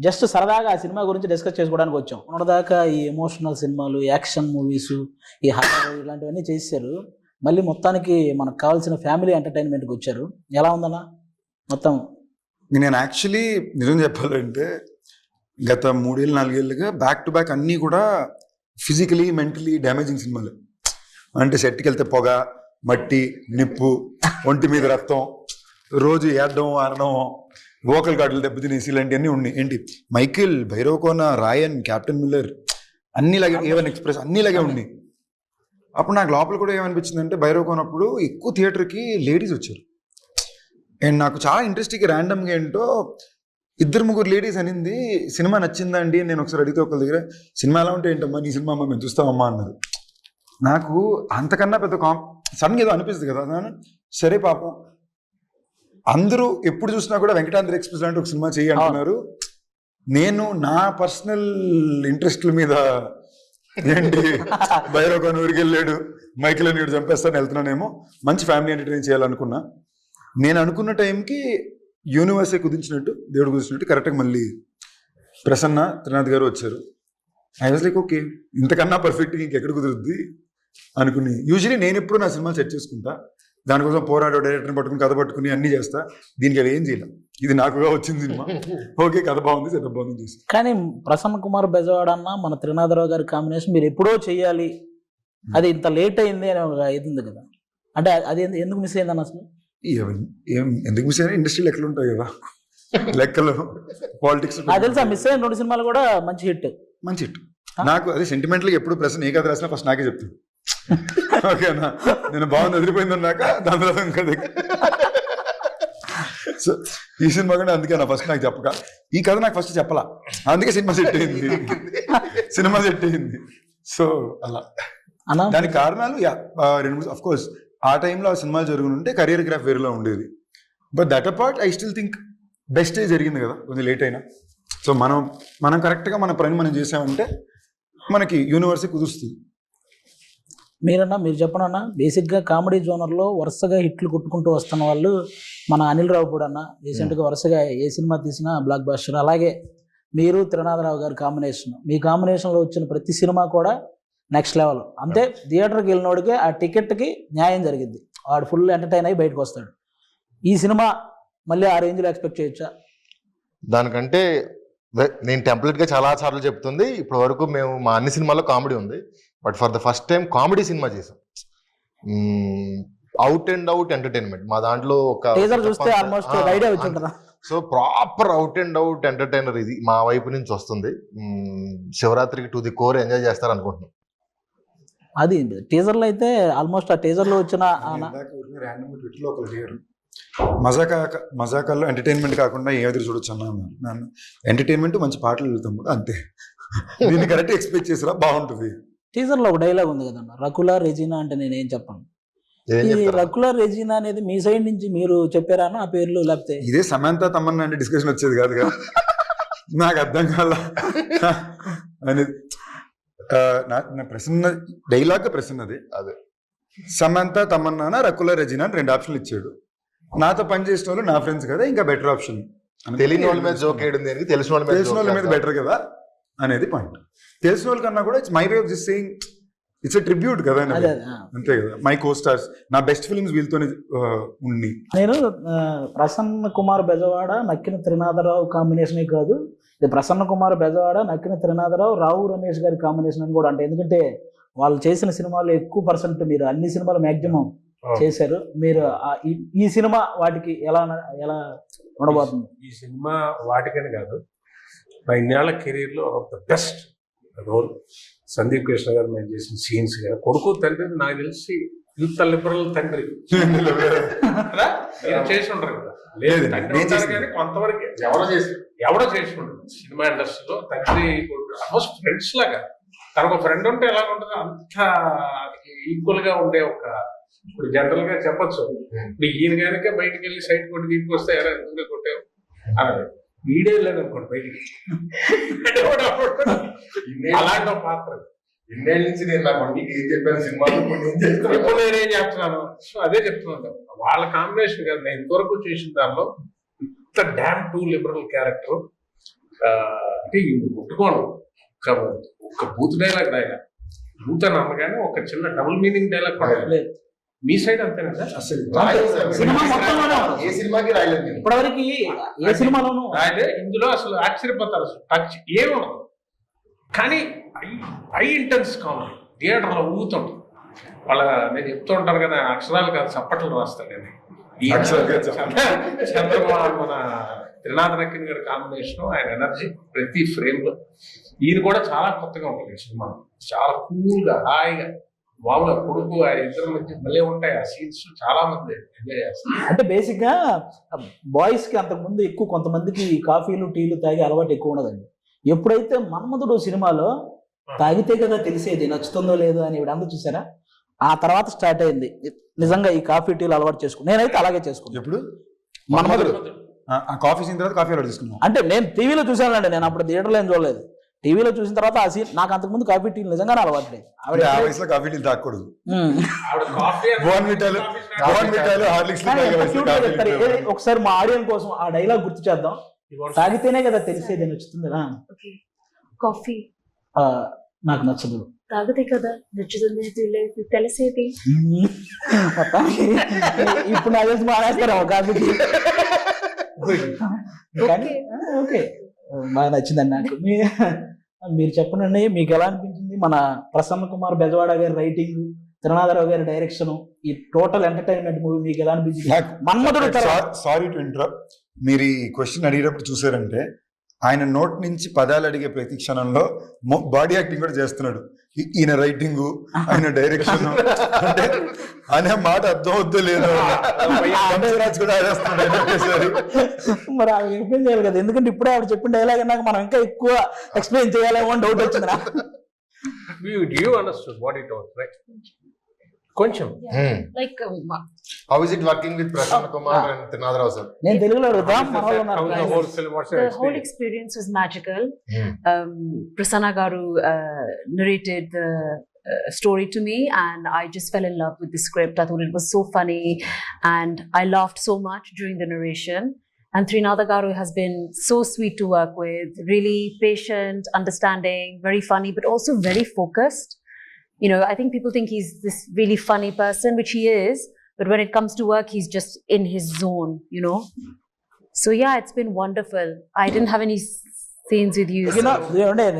Just సరదాగా ఆ cinema గురించి డిస్కస్ చేసుకోవడానికి వచ్చాం. ఉన్నదాకా ఈ ఎమోషనల్ సినిమాలు, యాక్షన్ మూవీస్, ఈ హారర్ ఇలాంటివన్నీ చేశారు. మళ్ళీ మొత్తానికి మనకు కావాల్సిన ఫ్యామిలీ ఎంటర్టైన్మెంట్కి వచ్చారు. ఎలా ఉందన్న మొత్తం? నేను యాక్చువల్లీ నిజం చెప్పాలంటే గత 3-4 ఏళ్ళుగా బ్యాక్ టు బ్యాక్ అన్నీ కూడా ఫిజికలీ మెంటలీ డ్యామేజింగ్ సినిమాలు. అంటే సెట్కి వెళ్తే పొగ, మట్టి, నిప్పు, ఒంటి మీద రక్తం, రోజు ఏడడం ఆడడం, వోకల్ గార్డులు దెబ్బతినేసి ఇలాంటివన్నీ ఉన్నాయి. ఏంటి మైకిల్, భైరవకోన, రాయన్, క్యాప్టెన్ మిల్లర్ అన్నిలాగే, ఏవన్ ఎక్స్ప్రెస్ అన్నిలాగే ఉన్నాయి. అప్పుడు నాకు లోపల కూడా ఏమనిపించింది అంటే భైరవకోనప్పుడు ఎక్కువ థియేటర్కి లేడీస్ వచ్చారు. అండ్ నాకు చాలా ఇంట్రెస్టింగ్ ర్యాండమ్గా ఏంటో 2-3 లేడీస్ అనింది సినిమా నచ్చిందా అండి అని నేను ఒకసారి అడిగితే ఒకరి దగ్గర సినిమా ఎలా ఉంటే ఏంటమ్మా నీ సినిమా అమ్మా మేము చూస్తామమ్మా అన్నారు. నాకు అంతకన్నా పెద్ద సడన్గా ఏదో అనిపిస్తుంది కదా. సరే పాపం అందరూ ఎప్పుడు చూసినా కూడా వెంకటాద్రి ఎక్స్ప్రెస్ లాంటి ఒక సినిమా చేయి అంటున్నారు. నేను నా పర్సనల్ ఇంట్రెస్ట్ల మీద ఏంటి భైరవకోన ఊరికి వెళ్ళాడు, మైకిల్ నీడు చంపేస్తాను వెళ్తున్నానేమో, మంచి ఫ్యామిలీ ఎంటర్టైన్ చేయాలనుకున్నా. నేను అనుకున్న టైంకి యూనివర్సే కుదించినట్టు, దేవుడు కుదించినట్టు కరెక్ట్గా మళ్ళీ ప్రసన్న త్రినాథ్ గారు వచ్చారు. ఐ వాజ్ లైక్ ఓకే, ఇంతకన్నా పర్ఫెక్ట్గా ఇంకెక్కడ కుదురుద్ది అనుకుని. యూజువలీ నేను ఎప్పుడు నా సినిమాలు సెట్ చేసుకుంటా, దానికోసం పోరాడు డైరెక్టర్ని పట్టుకుని కథ పట్టుకుని అన్నీ చేస్తా. దీనికి అది ఏం చేయలేం, ఇది నాకుగా వచ్చింది సినిమా. ఓకే కథ బాగుంది, సెటప్ బాగుంది చేసి. కానీ ప్రసన్న కుమార్ బెజవాడ అన్న మన త్రినాథరావు గారి కాంబినేషన్ మీరు ఎప్పుడో చెయ్యాలి, అది ఇంత లేట్ అయింది అని ఒక ఇది ఉంది కదా. అంటే అది ఎందుకు మిస్ అయిందన్న అసలు? ఎందుకు మిస్ అయినా ఇండస్ట్రీలో ఎక్కడ ఉంటాయి కదా లెక్కలు, పాలిటిక్స్. నాకు తెలుసా మిస్ అయిన 2 సినిమాలు కూడా మంచి హిట్. మంచి హిట్. నాకు అది సెంటిమెంట్లీ ఎప్పుడు ప్రశ్న ఏ కథ రాసినా ఫస్ట్ నాకే చెప్తాను. ఓకేనా, నేను బాగుంది వదిలిపోయిందన్నాక దాని తర్వాత ఇంకా సో ఈ సినిమా కూడా అందుకే నా ఫస్ట్ నాకు చెప్పక, ఈ కథ నాకు ఫస్ట్ చెప్పలా, అందుకే సినిమా సెట్ అయింది. సో అలా దానికి కారణాలు 2 ఆఫ్ కోర్స్ ఆ టైంలో ఆ సినిమాలు జరుగుతుంటే కెరియర్ గ్రాఫ్ వేరేలో ఉండేది. But that apart I still think best జరిగింది కదా, కొంచెం లేట్ అయినా. సో మనం కరెక్ట్గా మన పని మనం చేసామంటే మనకి యూనివర్సిటీ కుదురుస్తుంది. మీరు చెప్పనన్నా, బేసిక్గా కామెడీ జోనర్లో వరుసగా హిట్లు కొట్టుకుంటూ వస్తున్న వాళ్ళు మన అనిల్ రావుపూడి అన్న. రీసెంట్గా వరుసగా ఏ సినిమా తీసినా బ్లాక్ బస్టర్. అలాగే మీరు త్రినాథరావు గారి కాంబినేషన్, మీ కాంబినేషన్లో వచ్చిన ప్రతి సినిమా కూడా నెక్స్ట్ లెవెల్. అంతే, థియేటర్కి వెళ్ళినోడికి ఆ టికెట్కి న్యాయం జరిగింది, వాడు ఫుల్ ఎంటర్టైన్ అయ్యి బయటకు వస్తాడు. ఈ సినిమా మళ్ళీ ఆ రేంజ్లో ఎక్స్పెక్ట్ చేయొచ్చా? దానికంటే నేను టెంప్లెట్గా చాలా సార్లు చెప్తుంది, ఇప్పటి వరకు మేము మా అన్ని సినిమాల్లో కామెడీ ఉంది, but for the first time comedy cinema చేసాం. అవుట్ అండ్ అవుట్ ఎంటర్టైన్మెంట్ మా దాంట్లో ఒక చూస్తే ఆల్మోస్ట్ ఐడియా వచ్చిందా. So proper out and out entertainer ఇది మా వైపు నుంచి వస్తుంది. శివరాత్రికి టు ది కోర్ ఎంజాయ్ చేస్తారు అనుకుంటున్నాం. అది టీజర్లో అయితే ఆల్మోస్ట్ ఆ టీజర్లో వచ్చిన మజాకాల్లో ఎంటర్టైన్మెంట్ కాకుండా ఏ ఎదురు చూడొచ్చు అన్నాను. ఎంటర్టైన్మెంట్ మంచి పాటలు వెళ్తాం కూడా అంతే. దీన్ని కరెక్ట్ ఎక్స్పెక్ట్ చేసిరా బాగుంటుంది. టీజర్లో ఒక డైలాగ్ ఉంది కదన్న, రకుల రెజీనా అంటే నేనేం చెప్పను. ఈ రకుల రెజీనా అనేది మీ సైడ్ నుంచి మీరు చెప్పారా ఆ పేర్లు? లేకపోతే ఇదే సమంత తమన్నా అంటే డిస్కషన్ వచ్చేది కాదు కదా, నాకు అర్థం కాల అనేది. నా ప్రశ్న డైలాగ్ ప్రశ్నది అదే, సమంత తమన్నా రకుల రెజీనా అని 2 ఆప్షన్లు ఇచ్చాడు. నాతో పని చేసిన వాళ్ళు నా ఫ్రెండ్స్ కదా, ఇంకా బెటర్ ఆప్షన్. తెలియని వాళ్ళ మీద జోక్ వేయడం దేనికి, తెలిసిన వాళ్ళ మీద బెటర్ కదా అనేది పాయింట్. తెలిసిన వాళ్ళ కన్నా కూడా it's my way of just saying, it's a tribute కదా, అంతే కదా. మై కో స్టార్స్, నా బెస్ట్ ఫిల్మ్స్ వీళ్ళతోనే ఉన్ని. నేను ప్రసన్న కుమార్ బెజవాడ నక్కిన త్రినాథరావు కాంబినేషనే కాదు, ఇది ప్రసన్న కుమార్ బెజవాడ నక్కిన త్రినాథరావు రావు రమేష్ గారి కాంబినేషన్ అని కూడా అంటే. ఎందుకంటే వాళ్ళు చేసిన సినిమాలు ఎక్కువ పర్సెంట్ మీరు అన్ని సినిమాలు మ్యాక్సిమం చేశారు. మీరు ఈ సినిమా వాటికి ఎలా ఉండబోతుంది? ఈ సినిమా వాటికని కాదు, నా ఇన్నేళ్ల కెరీర్లో of the best role. Sandeep Krishna గారు మేము చేసిన సీన్స్ కానీ, కొడుకు తండ్రి నాకు తెలిసి ఇంత లిబరల్ తండ్రి మీరు చేసి ఉంటారు కదా. లేదు తండ్రి ఉంటారు కానీ కొంతవరకు ఎవడో చేసి ఉండదు సినిమా ఇండస్ట్రీలో. తండ్రి ఆల్మోస్ట్ ఫ్రెండ్స్ లాగా, తనకు ఫ్రెండ్ ఉంటే ఎలా ఉంటుందో అంత ఈక్వల్ గా ఉండే ఒక, ఇప్పుడు జనరల్ గా చెప్పచ్చు, ఇప్పుడు ఈయన కనుక బయటకు వెళ్ళి సైడ్ కొట్టి తీసుకొస్తే ఎలా ఎందుకు కొట్టావు అలా వీడియో లేదనుకోండి బయటికి. అలాంటి పాత్ర ఇన్నేళ్ళ నుంచి నేను నా మందికి ఏం చెప్పాను సినిమాలో ఇప్పుడు నేనేం చెప్తున్నాను. సో అదే చెప్తున్నాను, వాళ్ళ కాంబినేషన్ కదా నేను ఇంతవరకు చేసిన దానిలో ఇంత డ్యామ్ టూ లిబరల్ క్యారెక్టర్. అంటే ముట్టుకోను ఒక బూత్ డైలాగ్ బూత్ అని అనగానే ఒక చిన్న డబుల్ మీనింగ్ డైలాగ్ కూడా లేదు. మీ సైడ్ అంతేనా? అసలు సినిమా మొత్తంలోనే ఏ సినిమాకి రాయలేదు నేను. ఇప్పటివరకు ఏ సినిమాలోనూ రాయలే. ఇందులో అసలు ఆశ్చర్యపోతారు, అసలు టచ్ ఏముండదు, కానీ ఐ ఇంటెన్స్ కామెడీ థియేటర్లో ఊగుతుంటుంది. నేను చెప్తూ ఉంటాను కదా, అక్షరాలు కాదు చప్పట్లు రాస్తాను నేను. ఈ చంద్రబాబు మన త్రినాథ నక్కిన్ గారి కాంబినేషన్, ఆయన ఎనర్జీ ప్రతి ఫ్రేమ్ లో, ఈయన కూడా చాలా కొత్తగా ఉంటుంది ఈ సినిమా. చాలా కూల్ గా హాయిగా మామూలుగా కొడుకు ఆ ఇద్దరు మధ్య భలే ఉంటాయి ఆ సీన్స్, చాలా మంది ఎంజాయ్ చేస్తారు. అంటే బేసిక్ గా బాయ్స్ కి అంతకు ముందు ఎక్కువ కొంతమందికి కాఫీలు టీలు తాగే అలవాటు ఎక్కువ ఉండదండి. ఎప్పుడైతే మన్మధుడు సినిమాలో తాగితే కదా తెలిసేది నచ్చుతుందో లేదో అని అందరూ చూసారా, ఆ తర్వాత స్టార్ట్ అయింది నిజంగా ఈ కాఫీ టీలు అలవాటు చేసుకుని. నేనైతే అలాగే చేసుకున్నాను. ఎప్పుడు మన్మధుడు ఆ కాఫీ సీన్ తర్వాత కాఫీ ఆర్డర్ తీసుకున్నాం. అంటే నేను టీవీలో చూసానండి, నేను అప్పుడు థియేటర్లో ఏం చూడలేదు. టీవీలో చూసిన తర్వాత ఆ సీన్ నాకు అంతకుముందు కాఫీ టీలు నిజంగానే అలవాటు లేదు. ఆవిడ ఆ వయసులో కాఫీ టీలు తాగకూడదు. ఆవిడ కాఫీ బోర్న్విటాలు హార్లిక్స్ ఒకసారి మా ఆడియన్స్ కోసం ఆ డైలాగ్ గుర్తు చేద్దాం. తాగితేనే కదా తెలిసేది నచ్చుతుంది. కాఫీ నాకు నచ్చదు, తాగితే కదా నచ్చుతుంది తెలిసేది. ఇప్పుడు నాకు తెలిసి మానేస్తారా కాఫీ టీ. ఓకే, బాగా నచ్చిందండి నాకు. మీరు చెప్పండి, మీకు ఎలా అనిపించింది మన ప్రసన్న కుమార్ బెజవాడ గారి రైటింగ్, త్రినాథరావు గారి డైరెక్షన్, ఈ టోటల్ ఎంటర్టైన్మెంట్ మూవీ మీకు ఎలా అనిపించింది? మన్మధుడు సారీ టు ఇంటరప్ట్, మీరు ఈ క్వశ్చన్ అడిగేటప్పుడు చూసారంటే ఆయన నోట్ నుంచి పదాలు అడిగే ప్రతి క్షణంలో బాడీ యాక్టింగ్ కూడా చేస్తున్నాడు. ఈయన రైటింగ్, ఆయన డైరెక్షన్ అంటే అనే మాట అర్థం అవుద్దో లేదో మరి ఆవిడ ఎక్స్ప్లెయిన్ చేయాలి కదా, ఎందుకంటే ఇప్పుడే ఆవిడ చెప్పిన డైలాగ్ నాకు మనం ఇంకా ఎక్కువ ఎక్స్ప్లెయిన్ చేయాలేమో అని డౌట్ వచ్చింది నాకు. You understood what it was, right? కొంచెం Like How is it working with Prasanna Kumar and Trinadharao sir? నేను తెలుగులో అడుగుతా, మన వాళ్ళు How's the ఉన్నారు. whole film? What's your the whole experience? experience was magical. Prasanna Garu narrated the story to me, and I just fell in love with the script. I thought it was so funny, and I laughed so much during the narration. And Trinadha Garu has been so sweet to work with, really patient, understanding, very funny, but also very focused. You know, I think people think he's this really funny person, which he is, but when it comes to work, he's just in his zone, you know. So yeah, it's been wonderful. I didn't have any scenes with you.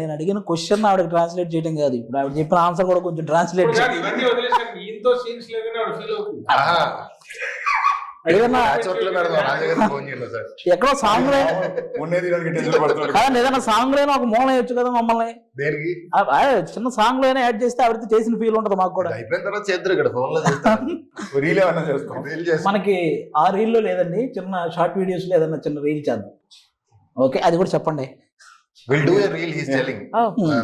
నేను అడిగిన question ఆవిడకి translate చేయడం కాదు, ఇప్పుడు ఆవిడ చెప్పిన answer కూడా కొంచెం ట్రాన్స్లేట్ ఇప్పుడు కాదు, ఇవన్నీ వదిలేసాను, ఈయనతో సీన్స్ లేదని ఆవిడ ఫీల్ అవుతుంది. ఏదన్నా ఎక్కడో సాంగ్ కాదండి, ఏదైనా సాంగ్ లోనే ఒక మూల వేయచ్చు కదా మమ్మల్ని. దేనికి చిన్న సాంగ్ లోనే యాడ్ చేస్తే ఆవిడతో చేసిన ఫీల్ ఉంటుంది మాకు కూడా. అయిపోయిన తర్వాత చేద్దరు ఇక్కడ ఫోన్ లో రీల్ ఏమన్నా చేసుకో. మనకి ఆ రీల్ లో లేదండి, చిన్న షార్ట్ వీడియోస్ లో ఏదన్నా చిన్న రీల్ చేద్దాం. ఓకే, అది కూడా చెప్పండి. Will do a reel he's telling.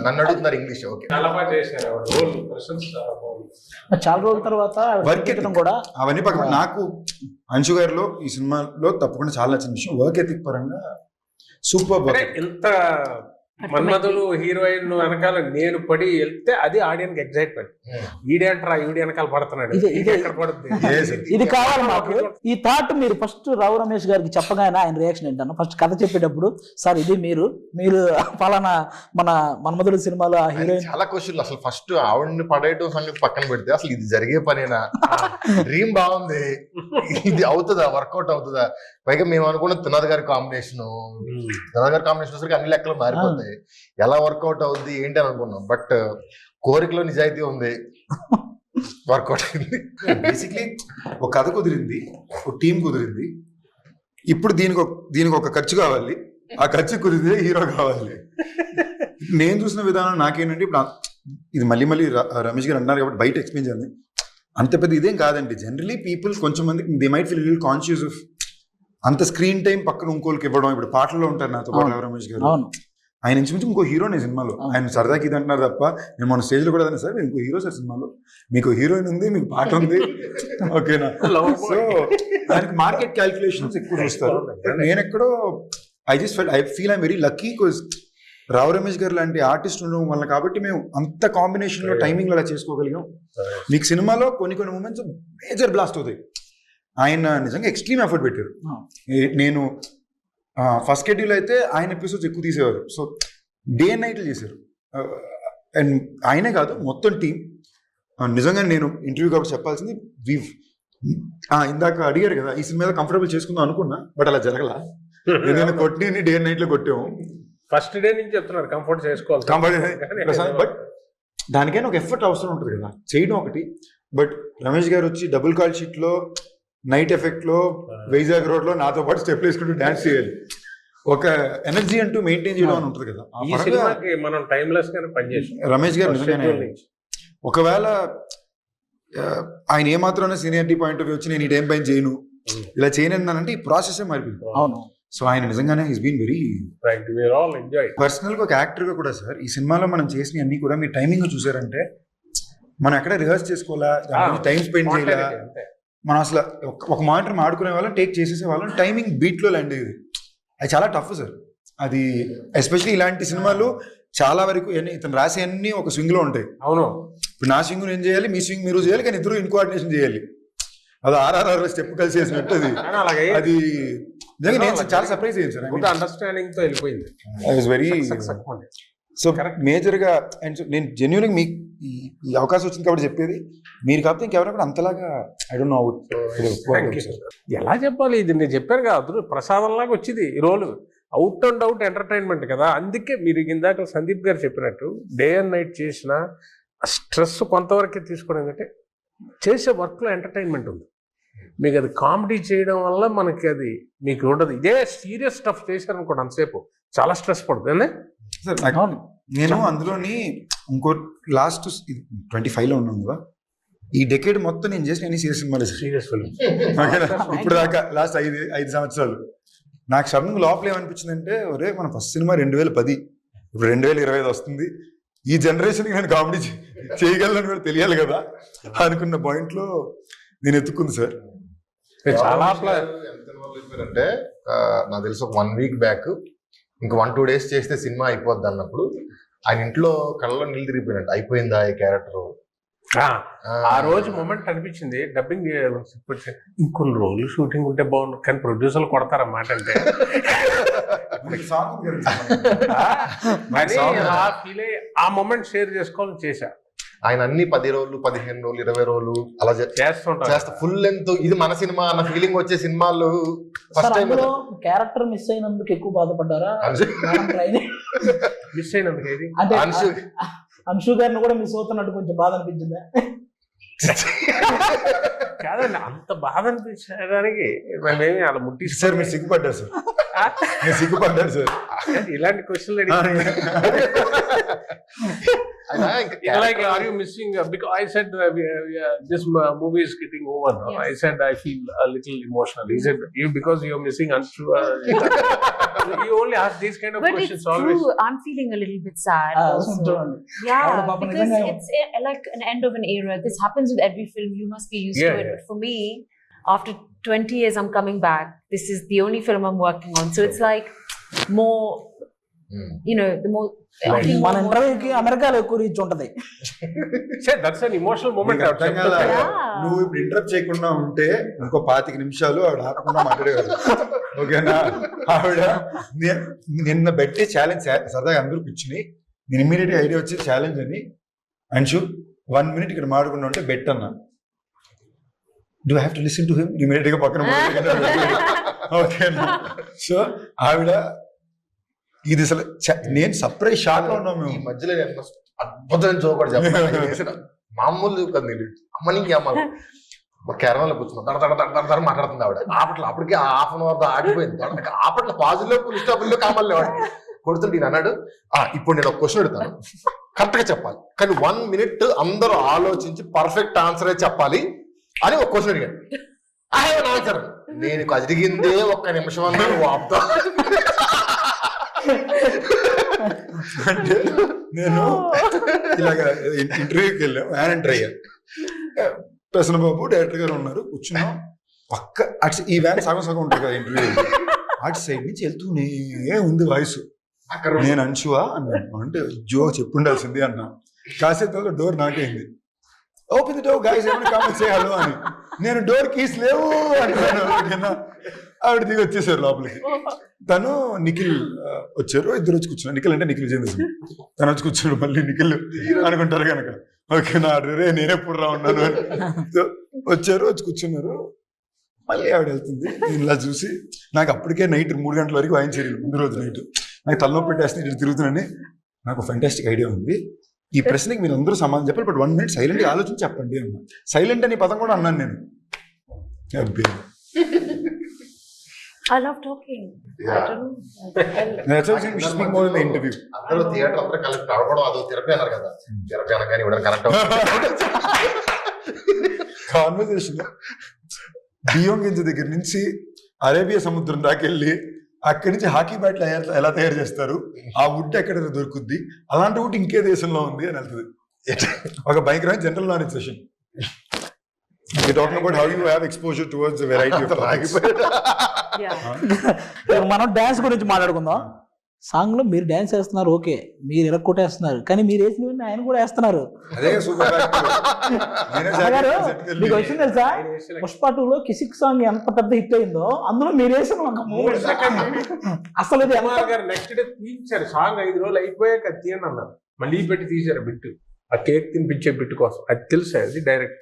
నన్ను అడుగుతున్నారు ఇంగ్లీష్. ఓకే, చాలా బాగా చేశారు ఆవిడ. రోల్ పర్సన్స్ చాలా బాగుంది. చాలా రోజుల తర్వాత వర్క్ ఎథిక్ కూడా అవన్నీ పక్కన నాకు అంశు గారిలో ఈ సినిమాలో తప్పకుండా చాలా నచ్చిన విషయం వర్క్ ఎథిక్ పరంగా సూపర్. అంటే ఇంత మన్మధుడు హీరోయిన్ వెనకాల నేను పడి వెళ్తే అది ఆడియన్స్ ఎగ్జైట్మెంట్. ఈడేంట్రా ఈడి వెనకాల పడుతున్నాడు, ఎక్కడ పడుతుంది, ఇది కావాలి మాకు. ఈ థాట్ మీరు ఫస్ట్ రావు రమేష్ గారికి చెప్పగానే ఆయన రియాక్షన్ ఏంటన్నా, ఫస్ట్ కథ చెప్పేటప్పుడు సార్ ఇది మీరు పలానా మన మన్మధుడు సినిమాలో ఆ హీరోయిన్. చాలా క్వశ్చన్లు. అసలు ఫస్ట్ ఆవిడని పడేయటం సంగతి పక్కన పెడితే అసలు ఇది జరిగే పనేనా, డ్రీమ్ బాగుంది, ఇది అవుతుందా, వర్కౌట్ అవుతుందా? పైగా మేము అనుకున్న త్రినాథ్ గారి కాంబినేషన్ వచ్చరికి అన్ని లెక్కలు మారిపోతాయి. ఎలా వర్కౌట్ అవుద్ది ఏంటి అని అనుకున్నాం, బట్ కోరికలో నిజాయితీ ఉంది, వర్కౌట్ అయింది. బేసిక్లీ ఒక కథ కుదిరింది, ఒక టీం కుదిరింది. ఇప్పుడు దీనికి ఒక ఖర్చు కావాలి, ఆ ఖర్చు కుదిరితే హీరో కావాలి. నేను చూసిన విధానం నాకేంటంటే, ఇప్పుడు ఇది మళ్ళీ రమేష్ గారు అంటున్నారు కాబట్టి బయట ఎక్స్ప్లెయిన్ చేయాలి. అంత పెద్ద ఇదేం కాదండి. జనరలీ పీపుల్ కొంచెం మందికి they might feel little conscious of అంత స్క్రీన్ టైం పక్కన ఇంకోళ్ళకి ఇవ్వడం. ఇప్పుడు పాటల్లో ఉంటారు నాతో పాటు రమేష్ గారు, ఆయన ఇంచుమించు ఇంకో హీరోనే సినిమాలో. ఆయన సరదాకి ఇది అంటున్నారు తప్ప, నేను మన స్టేజ్ లో కూడా అదే సార్ ఇంకో హీరో సార్ సినిమాలో, మీకు హీరోయిన్ ఉంది, మీకు పాట ఉంది, ఓకేనా. సో దానికి మార్కెట్ క్యాల్కులేషన్స్ ఎక్కువ చూస్తారు. నేను ఎక్కడో I feel I'm very lucky because Rao Ramesh గారు లాంటి ఆర్టిస్ట్ ఉండడం వల్ల కాబట్టి మేము అంత కాంబినేషన్ లో టైమింగ్ అలా చేసుకోగలిగాం. మీకు సినిమాలో కొన్ని మూమెంట్స్ మేజర్ బ్లాస్ట్ అవుతాయి. ఆయన నిజంగా ఎక్స్ట్రీమ్ ఎఫర్ట్ పెట్టారు. నేను ఫస్ట్ షెడ్యూల్ అయితే ఆయన ఎపిసోడ్స్ ఎక్కువ తీసేవారు. సో డే అండ్ నైట్లు చేశారు. అండ్ ఆయనే కాదు మొత్తం టీం. నిజంగా నేను ఇంటర్వ్యూ కాబట్టి చెప్పాల్సింది, ఇందాక అడిగారు కదా ఈ సినిమా కంఫర్టబుల్ చేసుకుందాం అనుకున్నా, బట్ అలా జరగలా. నేను కొట్టి డే అండ్ నైట్లో కొట్టాము. ఫస్ట్ డే నుంచి చెప్తున్నారు కంఫర్ట్ చేసుకోవాలి, బట్ దానికైనా ఒక ఎఫర్ట్ అవసరం ఉంటుంది కదా, చేయడం ఒకటి. బట్ రమేష్ గారు వచ్చి డబుల్ కాల్ షీట్ లో నైట్ ఎఫెక్ట్ లో వైజాగ్ రోడ్ లో నాతో పాటు స్టెప్ వేసుకుంటూ డాన్స్ చేయాలి. ఒక ఎనర్జీ అంటూ మెయింటైన్ చేయడం అని ఉంటుంది కదా. ఈ సినిమాకి మనం టైమ్లెస్ గానే పనిచేసాం. రమేష్ గారు నిజంగానే ఒకవేళ ఆయన ఏమాత్రం సీనియారిటీ పాయింట్ ఆఫ్ వ్యూ వచ్చి నేను ఈ టైం పైన చేయను, ఇలా చేయనంటే ఈ ప్రాసెస్ మారిపోయింది. అవును. సో ఆయన నిజంగానే ఈస్ బీన్ వెరీ పర్సనల్ గా ఒక యాక్టర్ గా కూడా సార్. ఈ సినిమాలో మనం చేసిన అన్ని కూడా మీరు టైమింగ్ చూసారంటే మనం ఎక్కడ రిహర్స్ చేసుకోవాలా, టైం స్పెండ్ చేయాలా, మనం అసలు ఒక మానిటర్ ఆడుకునే వాళ్ళం, టేక్ చేసేసే వాళ్ళం, టైమింగ్ బీట్ లో ల్యాండ్ అయ్యేది. అది చాలా టఫ్ సార్. అది ఎస్పెషల్లీ ఇలాంటి సినిమాలు చాలా వరకు ఇతను రాసే అన్ని ఒక స్వింగ్ లో ఉంటాయి. అవును. ఇప్పుడు నా స్వింగ్ నేను చేయాలి, మీ స్వింగ్ మీరు చేయాలి, కానీ ఇద్దరు ఇన్కోఆర్డినేషన్ చేయాలి. అది ఆర్ఆర్ఆర్ స్టెప్ కలిసి చేసినట్టు అది నిజంగా నేను చాలా సర్ప్రైజ్ అయ్యాను సార్. అండర్స్టాండింగ్ తో వెళ్ళిపోయింది. I was very so major గా. అండ్ నేను జెన్యూన్ మీకు ఈ అవకాశం వచ్చింది కాబట్టి చెప్పేది, మీరు కాకపోతే ఇంకెవరైనా కూడా అంతలాగా ఐ డోంట్ నో ఎలా చెప్పాలి. ఇది నేను చెప్పాను కదా, ప్రసాదం లాగా వచ్చింది ఈ role. Out and out entertainment కదా. అందుకే మీరు ఇందాక సందీప్ గారు చెప్పినట్టు డే అండ్ నైట్ చేసిన స్ట్రెస్ కొంతవరకే తీసుకోవడం కంటే చేసే వర్క్లో ఎంటర్టైన్మెంట్ ఉంది. మీకు అది కామెడీ చేయడం వల్ల మనకి అది మీకు ఉండదు. ఇదే సీరియస్ స్టఫ్ చేశారనుకోండి అంతసేపు చాలా స్ట్రెస్ పడుతుంది. నేను అందులోని ఇంకో లాస్ట్ 25 లో ఉన్నాను కదా, ఈ డెకేడ్ మొత్తం నేను చేసిన అన్ని సీరియస్ సినిమాలు, సీరియస్ ఫిల్మ్ ఇప్పుడు దాకా లాస్ట్ 5 సంవత్సరాలు. నాకు సడన్గా లోపల ఏమనిపించిందంటే, ఒరే మన ఫస్ట్ సినిమా 2010, ఇప్పుడు 2025 వస్తుంది, ఈ జనరేషన్కి నేను కామెడీ చేయగలను కూడా తెలియాలి కదా అనుకున్న పాయింట్ లో నేను ఎత్తుకుంది సార్. చాలా అంటే నాకు తెలిసి ఒక 1 వీక్ బ్యాక్ ఇంకా 1-2 days చేస్తే సినిమా అయిపోద్ది అన్నప్పుడు ఆయన ఇంట్లో కళ్ళలో నీళ్ళు తిరిగిపోయినట్టు అయిపోయిందా ఈ క్యారెక్టర్. ఆ రోజు మూమెంట్ అనిపించింది. డబ్బింగ్ ఇంకొన్ని రోజులు షూటింగ్ ఉంటే బాగుండు, కానీ ప్రొడ్యూసర్లు కొడతారన్నమాట. అంటే ఆ మూమెంట్ షేర్ చేసుకోవాలని చేశా. ఆయన అన్ని 10 రోజులు 15 రోజులు 20 రోజులు అలా చేస్తా ఫుల్ లెంత్. ఇది మన సినిమా అన్న ఫీలింగ్ వచ్చే సినిమాలు ఫస్ట్ టైం. క్యారెక్టర్ మిస్ అయినందుకు ఎక్కువ బాధపడ్డారా? మిస్ అయినందుకు ఏది అంటే అంశు గారిని కూడా మిస్ అవుతున్నట్టు కొంచెం బాధ అనిపించిందా? కాదండి, అంత బాధ అనిపించడానికి మేమేమి అలా ముట్టి సార్. మీరు సిగ్గుపడ్డారు సార్, మీరు సిగ్గుపడ్డారు సార్ ఇలాంటి క్వశ్చన్లు. Like, are you missing? Because I said this movie is getting over. Yes. I said I feel a little emotional. He said because you're missing Anshu. You only ask these kind of questions always. True. I'm feeling a little bit sad. Also. Yeah, because it's like an end of an era. This happens with every film. You must be used to it. But for me, after 20 years, I'm coming back. This is the only film I'm working on. So it's like more. You know, the more. మన ఇంటర్వ్యూకి అమెరికాలో ఎక్కువ reach ఉంటది. That's an emotional moment. నువ్వు ఇప్పుడు interrupt చేయకుండా ఉంటే ఇంకో 25 నిమిషాలు ఆవిడ ఆపకుండా మాట్లాడేవారు. ఓకేనా? ఆవిడ నిన్న పెట్టే ఛాలెంజ్ సరదాగా అందరూ కూర్చుని నేను ఇమ్మీడియట్ ఐడియా వచ్చి ఛాలెంజ్ అని, అంశు 1 minute ఇక్కడ మాట్లాడకుండా ఉంటే బెట్ అన్నా. Do have to listen to him immediate గా పక్కన. ఓకేనా? సో ఆవిడ ఇది అసలు నేను సర్ప్రైజ్ షాక్ లో ఉన్నాము. ఈ మధ్యలో అద్భుతమైన జోక్ చెప్పాను. మామూలు అమ్మనికి అమ్మ కేరళలో కూర్చున్నాం మాట్లాడుతుంది ఆవిడ. అప్పటికి 1/2 hour ఆగిపోయింది. అప్పట్లో పాజిలో పులిస్టాపుల్లో కామల్లో కొడుతుంటే ఈయన అన్నాడు, ఇప్పుడు నేను ఒక క్వశ్చన్ అడుగుతాను, కరెక్ట్ గా చెప్పాలి, కానీ 1 minute అందరూ ఆలోచించి పర్ఫెక్ట్ ఆన్సర్ చెప్పాలి అని ఒక క్వశ్చన్ అడిగాను. I have an answer. నేను అడిగిందే 1 నిమిషం అన్నాను. వాపుతా అంటే నేను ఇలాగ ఇంటర్వ్యూకి వెళ్ళాం, వ్యాన్ అయ్యా. ప్రసన్నబాబు డైరెక్టర్ గారు ఉన్నారు, కూర్చున్నాం పక్క. అటు ఈ వ్యాన్ సగం ఉంటుంది కదా ఇంటర్వ్యూ, అటు సైడ్ నుంచి వెళ్తూనే ఉంది వాయిస్. నేను అంశువా అన్నాను. అంటే జో చెప్పుండాల్సింది అన్నా. కాసేపు డోర్ నాకైంది. ఓపెన్ ది డోర్ గైస్, ఏమైనా కామెంట్ చేయాలి అని. నేను డోర్ కీస్ లేవు అంటున్నాను. ఆవిడ దిగి వచ్చేసారు లోపలికి. తను నిఖిల్ వచ్చారు, ఇద్దరు వచ్చి కూర్చున్నారు. నిఖిల్ అంటే నిఖిల్ విజేంద్ర సింగ్. తను వచ్చి కూర్చున్నాడు. మళ్ళీ నిఖిల్ అనుకుంటారు కనుక ఓకే నా రే నేను ఎప్పుడు రా ఉన్నాను అని. వచ్చారు, వచ్చి కూర్చున్నారు. మళ్ళీ ఆవిడ వెళ్తుంది. నేను ఇలా చూసి నాకు అప్పటికే నైట్ 3 గంటల వరకు వాయించారు ముందు రోజు నైట్. నాకు తలనొప్పి పెట్టేస్తే ఇటు తిరుగుతున్నాను. నాకు ఫెంటాస్టిక్ ఐడియా ఉంది, ఈ ప్రశ్నకి మీరు అందరూ సమాధానం చెప్పాలి, బట్ 1 minute సైలెంట్గా ఆలోచించి చెప్పండి అన్నా. సైలెంట్ అనే పదం కూడా అన్నాను నేను. I love talking. I don't know. Interview అందరూ థియేటర్ అందరూ కలిసి కలపడం అదో థెరపీ అన్నారు కదా. థెరపీ అనగానే ఇవ్వడం కనెక్ట్ కాన్వర్సేషన్. బియ్యం గింజ దగ్గర నుంచి అరేబియా సముద్రం దాకా వెళ్ళి అక్కడి నుంచి హాకీ బ్యాట్లు ఎలా తయారు చేస్తారు, ఆ వుడ్ ఎక్కడ దొరుకుద్ది, అలాంటి వుడ్ ఇంకే దేశంలో ఉంది అని వెళ్తుంది. ఒక భయంకరమైన general knowledge session. Talking about how you have exposure towards variety of topics. మనం డాన్స్ గురించి మాట్లాడుకుందాం. సాంగ్ లో మీరు డాన్స్ వేస్తున్నారు, ఓకే, మీరు ఇరక్కొట్టేస్తున్నారు, కానీ మీరు వేసినవన్నీ ఆయన కూడా వేస్తున్నారు. అదే సూపర్. మీకు వచ్చింది తెలుసా, పుష్ప 2లో కిసిక్ సాంగ్ ఎంత పెద్ద హిట్ అయిందో అందులో మీరు వేసిన ఒక 3 సెకండ్ అసలు నెక్స్ట్ డే తీయించారు సాంగ్. 5 రోజులు అయిపోయాక తీయండి అన్నారు, మళ్ళీ పెట్టి తీశారు బిట్టు, ఆ కేక్ తినిపించే బిట్టు కోసం. అది తెలుసా, అది డైరెక్ట్.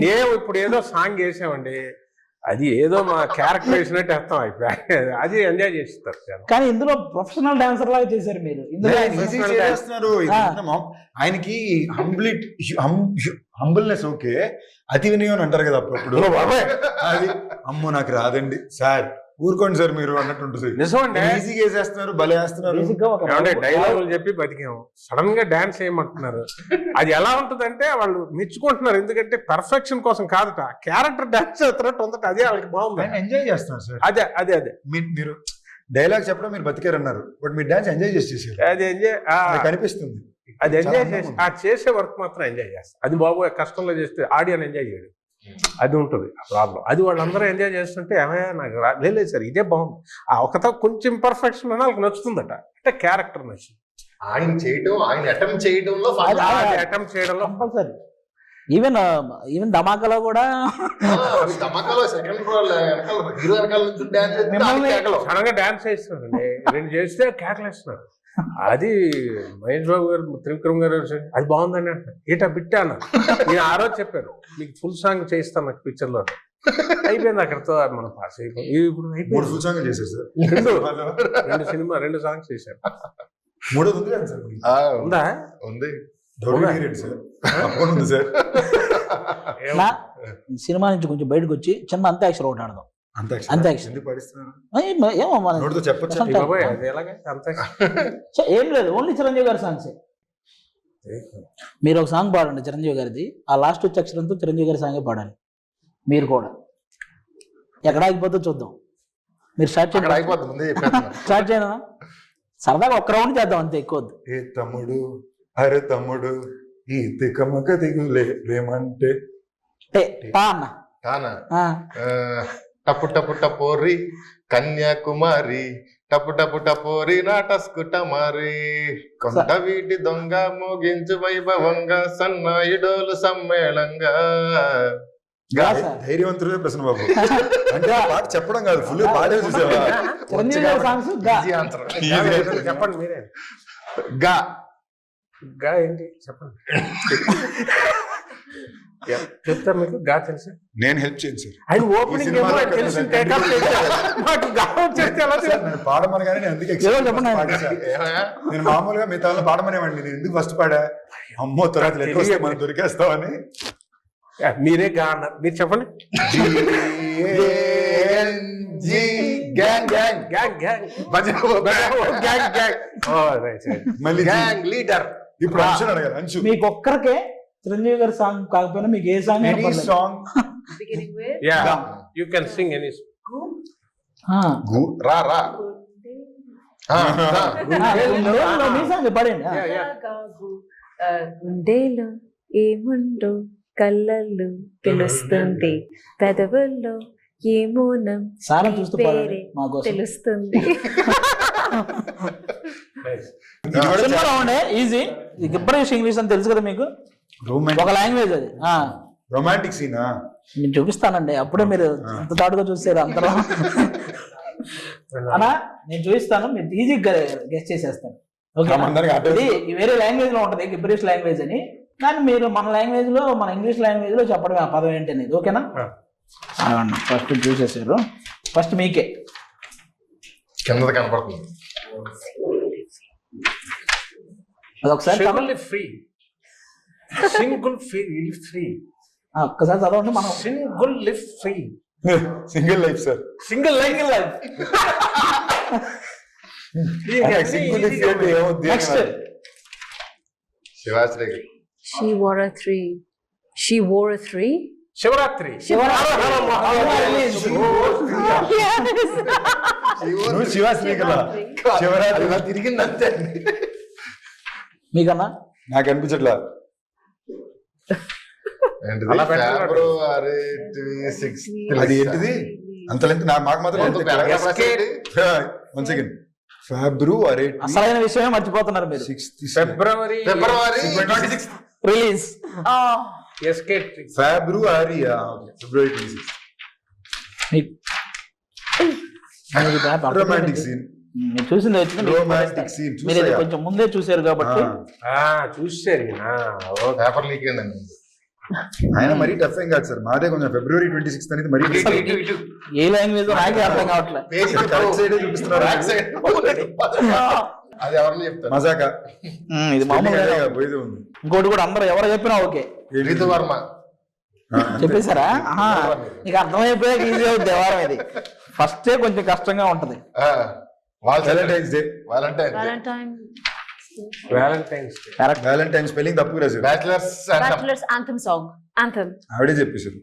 మేము ఇప్పుడు ఏదో సాంగ్ వేసామండి, అది ఏదో మా క్యారెక్టర్ వేసినట్టు అర్థం అయిపోయి అది ఎంజాయ్ చేస్తారు. కానీ ఇందులో ప్రొఫెషనల్ డాన్సర్ లాగా చేశారు మీరు. ఆయనకి హంబుల్నెస్ ఓకే, అతి వినయం అంటారు కదా అప్పుడప్పుడు. అది అమ్మో నాకు రాదండి సార్, ఊరుకోండి సార్ మీరు అన్నట్టు ఉంటుంది. నిజమండి, ఈజీగా వేసేస్తున్నారు, భలే వేస్తున్నారు. డైలాగులు చెప్పి బతికాము, సడన్ గా డాన్స్ చేయమంటున్నారు. అది ఎలా ఉంటదంటే వాళ్ళు మెచ్చుకుంటున్నారు, ఎందుకంటే పర్ఫెక్షన్ కోసం కాదుట, క్యారెక్టర్ డాన్స్ చేస్తున్నట్టు ఉందట. అదే వాళ్ళకి బాగుంది, ఎంజాయ్ చేస్తున్నారు సార్. అదే అదే అదే మీరు డైలాగ్ చెప్పడం మీరు బతికారు అన్నారు, బట్ మీరు డాన్స్ ఎంజాయ్ చేసేసారు. అది ఎంజాయ్ కనిపిస్తుంది. అది ఎంజాయ్ చేసి ఆ చేసే వర్క్ మాత్రం ఎంజాయ్ చేస్తారు. అది బాబు కష్టంలో చేస్తే ఆడియన్ ఎంజాయ్ చేయడు, అది ఉంటుంది ఆ ప్రాబ్లం. అది వాళ్ళందరూ ఎంజాయ్ చేస్తుంటే ఏమయ్యా నాకు లేదు సార్ ఇదే బాగుంది, ఆ ఒకతో కొంచెం ఇంపర్ఫెక్షన్ అని వాళ్ళకి నచ్చుతుందట, అంటే క్యారెక్టర్ నచ్చింది. ఆయన చేయడం, ఆయన అటెంప్ట్ చేయడంలో అటెంప్ట్ చేయడంలో కంపల్సరీ. ఈవెన్ ధమాకాలో కూడా ధమాకాలో సెకండ్ హీరో వెనకాల నుంచి డాన్స్ సడన్ గా డాన్స్ చేస్తున్నారండి, 2 చేస్తే కేకలేస్తున్నారు. అది మహేష్ బాబు గారు, త్రివిక్రమ్ గారు అది బాగుందని అంటారు, ఏటా బిట్టా అన్న. నేను ఆ రోజు చెప్పాను మీకు ఫుల్ సాంగ్ చేయిస్తాను నాకు పిక్చర్ లో, అయిపోయింది అక్కడతో మనం పాస్ అయిపోయింది. ఇప్పుడు అయిపోయింది, ఫుల్ సాంగ్ చేశారు సార్. 2 సినిమా 2 సాంగ్స్ చేశారు. మూడోది ఉంది కదా సార్? ఉందా? ఉంది సార్. సినిమా నుంచి కొంచెం బయటకు వచ్చి చిన్న అంత్యాక్షరి ఒకటి ఆడదాం. అంత్యాక్షరి ఏమో ఏం లేదు, ఓన్లీ చిరంజీవి గారి సాంగ్స్. మీరు ఒక సాంగ్ పాడండి చిరంజీవి గారిది, ఆ లాస్ట్ వచ్చే అక్షరంతో చిరంజీవి గారి సాంగే పాడాలి. మీరు కూడా ఎక్కడ ఆగిపోతే చూద్దాం. మీరు స్టార్ట్ చేయనా? సరదాగా ఒక్క రౌండ్ చేద్దాం అంతే, ఎక్కువ వద్దు. ఏ తమ్ముడు, అరే తమ్ముడు, ఈ తికమక దిగులే ప్రేమంటే పా అన్న. టపు టపు టపోరి కన్యాకుమారి, టపు టపు టపోరి నాటస్కుటమారి, కొండ వీటి దొంగ మోగించు వైభవంగా, సన్నాయిడోలు సమ్మేళంగా. ధైర్యవంతుడే ప్రశ్న బాబు. అంటే పాట చెప్పడం కాదు, ఫుల్ పాడే చూసావా? చెప్పండి మీరే. గా గా ఏంటి చెప్పండి, చెప్తా మీకు. గా తెలుసు, నేను హెల్ప్ చేయను సార్. ఆయన ఓపెనింగ్ పాడమనగానే నేను అందుకే నేను మామూలుగా మిగతా పాడమనేవాడిని, నేను ఎందుకు ఫస్ట్ పాడా, అమ్మో తర్వాత మనం దొరికేస్తామని. మీరే గా అన్నారు, మీరు చెప్పండి. లీడర్. ఇప్పుడు అంశు అడగాలి. అంశు, మీకు ఒక్కరికే చిరంజీవి గారి సాంగ్ కాకపోయినా మీకు ఏ song? Any song. You can sing any. రా రా మీ సాంగ్ పాడండి. గుండెలో ఏముండో కళ్ళల్లో తెలుస్తుంది, పెదవుల్లో ఏ మౌనం తెలుస్తుంది. ఈజీ. గిబ్బరిష్ ఇంగ్లీష్ అని తెలుసు కదా మీకు, ఒక లాంగ్వేజ్ అది. రొమాంటిక్ సీనా? నేను చూపిస్తానండి, అప్పుడే మీరు ఎంత తాడుగా చూసారు అందరూ. అన్నా నేను చూపిస్తాను, మీరు ఈజీగా గెస్ట్ చేసేస్తాను. ఓకే, అందరికి అర్థం ఇది వేరే లాంగ్వేజ్ లో ఉంటుంది, గిబ్బరిష్ లాంగ్వేజ్ అని, కానీ మీరు మన లాంగ్వేజ్ లో, మన ఇంగ్లీష్ లాంగ్వేజ్ లో చెప్పడమే ఆ పదం ఏంటి అనేది. ఓకేనా? ఫస్ట్ చూసేసారు, ఫస్ట్ మీకే. కింద కనపడుతుంది. అదొకసారి ఫ్రీ సింగిల్ ఫ్రీ ఒక్కసారి చదవండి. మనం single lift free single life sir. Single life next Shivashri గారు. She wore a three. She wore a three. Shivaratri నువ్వు శివాశ్రీ కదా? శివరాత్రి ఇలా తిరిగింది అంతే. మీకన్నా నాకు అనిపించట్లా. ఏంటిది? అలా పెట్టాలి. ఫిబ్రవరి 26th. అది ఏంటిది అంత లెంత్? మాకు మాత్రం వన్ సెకండ్. ఫిబ్రవరి అసలైన విషయమే మర్చిపోతున్నారు మీరు. 6th February 26th. Release Oh. Escape February 26th. Romantic scene. మీరు చూసింది వచ్చింది, రొమాంటిక్ సీన్ మీరు ఇది కొంచెం ముందే చూసారు కాబట్టి. చూసారు పేపర్ లీక్ అయిందండి. ఆయన మరీ టఫ్ ఏం కాదు సార్, మాదే కొంచెం ఫిబ్రవరి 26th అనేది మరీ ఏ లాంగ్వేజ్ నాకే అర్థం కావట్లేదు. కరెక్ట్ సైడ్ చూపిస్తున్నారు. అది ఎవరిని చెప్తారు? మజాకా ఇది మామూలుగా పోయేది ఉంది. ఇంకోటి కూడా అందరూ ఎవరు చెప్పినా ఓకే రితు వర్మ. చెప్పేశారా? నీకు అర్థమైపోయాక ఈజీ అవుతుంది వ్యవహారం. ఇది ఫస్టే కొంచెం కష్టంగా ఉంటది. Valentine's day. వ్యాలంటైన్ స్పెల్లింగ్ తప్పు రాశారు. Bachelor's anthem song. Anthem. ఆవిడే చెప్పేశారు.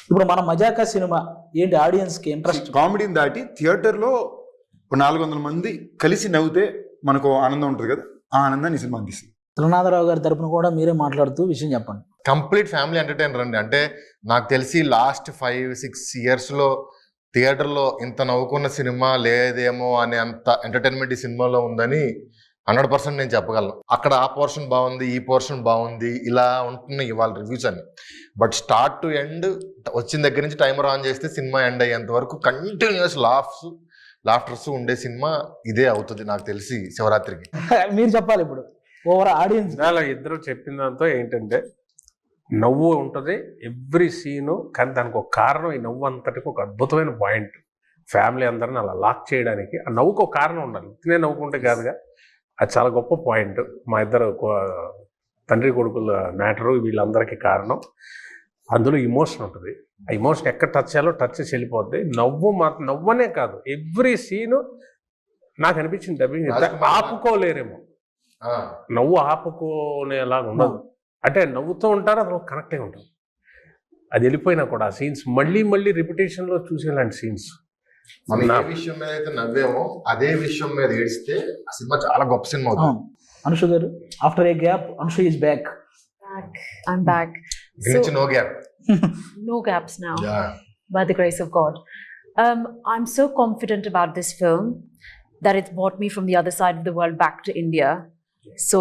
ఇప్పుడు మన మజాకా సినిమా ఏంటి, ఆడియన్స్ కి ఇంట్రెస్ట్? కామెడీని దాటి థియేటర్ లో 400 మంది కలిసి నవ్వుతే మనకు ఆనందం ఉంటుంది కదా, ఆ ఆనందాన్ని ఈ సినిమా అందిస్తుంది. త్రినాథరావు గారి తరపున కూడా మీరే మాట్లాడుతూ విషయం చెప్పండి. కంప్లీట్ ఫ్యామిలీ ఎంటర్టైనర్ అండి. అంటే నాకు తెలిసి లాస్ట్ 5-6 years లో థియేటర్ లో ఇంత నవ్వుకున్న సినిమా లేదేమో అనే అంత ఎంటర్టైన్మెంట్ ఈ సినిమాలో ఉందని 100% నేను చెప్పగలను. అక్కడ ఆ పోర్షన్ బాగుంది, ఈ పోర్షన్ బాగుంది, ఇలా ఉంటున్నాయి ఇవాళ రివ్యూస్ అని. బట్ స్టార్ట్ టు ఎండ్ వచ్చిన దగ్గర నుంచి టైమర్ ఆన్ చేస్తే సినిమా ఎండ్ అయ్యేంత వరకు కంటిన్యూస్ లాఫ్టర్స్ ఉండే సినిమా ఇదే అవుతుంది నాకు తెలిసి శివరాత్రికి. మీరు చెప్పాలి ఇప్పుడు ఓవర్ ఆడియన్స్. ఇద్దరు చెప్పిన దాంతో ఏంటంటే నవ్వు ఉంటుంది ఎవ్రీ సీను, కానీ దానికి ఒక కారణం, ఈ నవ్వు అంతటికి ఒక అద్భుతమైన పాయింట్. ఫ్యామిలీ అందరిని అలా లాక్ చేయడానికి ఆ నవ్వుకు ఒక కారణం ఉండాలి, తినే నవ్వుకుంటే కాదుగా. అది చాలా గొప్ప పాయింట్. మా ఇద్దరు తండ్రి కొడుకుల మ్యాటరు వీళ్ళందరికీ కారణం. అందులో ఇమోషన్ ఉంటుంది, ఆ ఇమోషన్ ఎక్కడ టచ్ చేయాలో టచ్ చేసి వెళ్ళిపోద్ది. నవ్వనే కాదు ఎవ్రీ సీను నాకు అనిపించింది డబ్బింగ్ ఆపుకోలేరేమో, నవ్వు ఆపుకోనేలాగా ఉండదు. అంటే నవ్వుతూ ఉంటారు, అది కనెక్ట్ అయి ఉంటుంది. అది వెళ్ళిపోయినా కూడా ఆ సీన్స్ మళ్ళీ మళ్ళీ రిపిటేషన్లో చూసేలాంటి సీన్స్. మనం ఏ విషయం మీద అయితే నవ్వేమో అదే విషయం మీద ఏడిస్తే ఆ సినిమా చాలా గొప్ప సినిమా అవుతుంది. అనుషు గారు, after a gap Anushu is back. I'm back. No gap. No gaps now. By the grace of God. I'm so confident about this film that it's brought me from the other side of the world back to India. So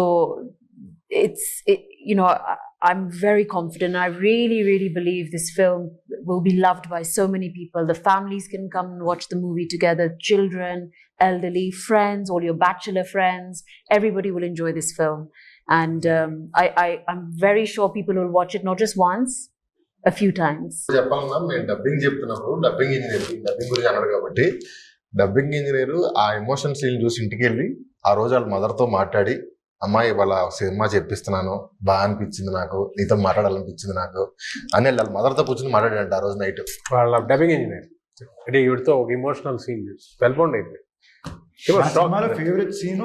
I'm very confident. I really, really believe this film will be loved by so many people. The families can come and watch the movie together. Children, elderly, friends, all your bachelor friends. Everybody will enjoy this film. And I'm very sure people will watch it not just once, a few times. చెప్పాలన్నా నేను dubbing చెప్తున్నప్పుడు dubbing గురించి అన్నాడు కాబట్టి dubbing engineer ఆ emotion scene చూసి ఇంటికి వెళ్ళి ఆ రోజు వాళ్ళ మదర్తో మాట్లాడి, అమ్మాయి వాళ్ళ సినిమా చెప్పిస్తున్నాను, బాగా అనిపించింది నాకు, నీతో మాట్లాడాలనిపించింది నాకు అని వాళ్ళ మదర్తో కూర్చొని మాట్లాడాడంట ఆ రోజు నైట్. వాళ్ళ డబ్బింగ్ ఇంజనీర్ అంటే వీడితో ఒక ఇమోషనల్ సీన్ వెల్బౌండ్ అయింది. సినిమాలో ఫేవరెట్ సీన్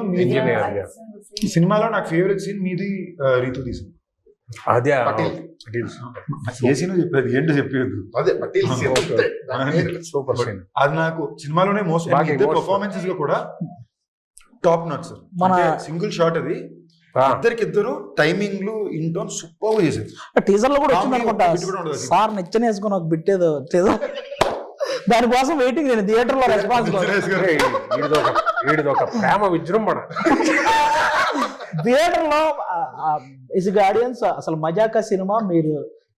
ఈ సినిమాలో నాకు ఫేవరెట్ సీన్ మీది రీతు తీసింది. అదే ఏ సీన్ చెప్పేది ఏంటో చెప్పేది. అదే పటేల్ సూపర్ సీన్. అది నాకు సినిమాలోనే మోస్ట్ పర్ఫార్మెన్సెస్ లో కూడా టాప్ నాట్ సార్. మన సింగిల్ షాట్ అది, ఇద్దరు టైమింగ్లు ఇంటోన్ సూపర్ చేశారు. టీజర్ లో కూడా వచ్చింది అనుకుంటా సార్, నిచ్చెన వేసుకుని ఒక బిట్టేదో దానికోసం వెయిటింగ్, నేను థియేటర్లో రెస్పాన్స్ వీడిది ఒక ప్రేమ విజృంభణ. థియేటర్లో ఇస్ ఆడియన్స్ అసలు మజాకా సినిమా మీరు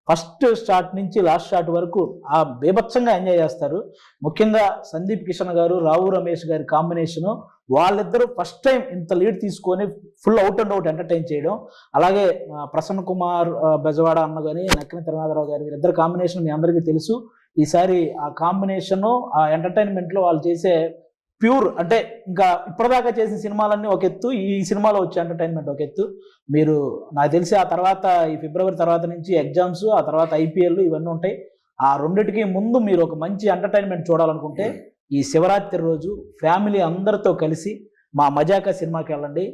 ఫస్ట్ స్టార్ట్ నుంచి లాస్ట్ స్టార్ట్ వరకు ఆ బీభత్సంగా ఎంజాయ్ చేస్తారు. ముఖ్యంగా సందీప్ కిషన్ గారు, రావు రమేష్ గారి కాంబినేషను, వాళ్ళిద్దరూ ఫస్ట్ టైం ఇంత లీడ్ తీసుకొని full out and out entertain చేయడం. అలాగే ప్రసన్న కుమార్ బెజవాడ అన్న కానీ నక్కిన తిరునాథరావు గారి ఇద్దరు కాంబినేషన్ మీ అందరికీ తెలుసు. ఈసారి ఆ కాంబినేషను ఆ ఎంటర్టైన్మెంట్లో వాళ్ళు చేసే ప్యూర్, అంటే ఇంకా ఇప్పటిదాకా చేసిన సినిమాలన్నీ ఒక ఎత్తు, ఈ సినిమాలో వచ్చే ఎంటర్టైన్మెంట్ ఒక ఎత్తు. మీరు నాకు తెలిసి ఆ తర్వాత ఈ ఫిబ్రవరి తర్వాత నుంచి ఎగ్జామ్స్, ఆ తర్వాత IPL ఇవన్నీ ఉంటాయి. ఆ రెండిటికి ముందు మీరు ఒక మంచి ఎంటర్టైన్మెంట్ చూడాలనుకుంటే ఈ శివరాత్రి రోజు ఫ్యామిలీ అందరితో కలిసి మా మజాకా సినిమాకి వెళ్ళండి.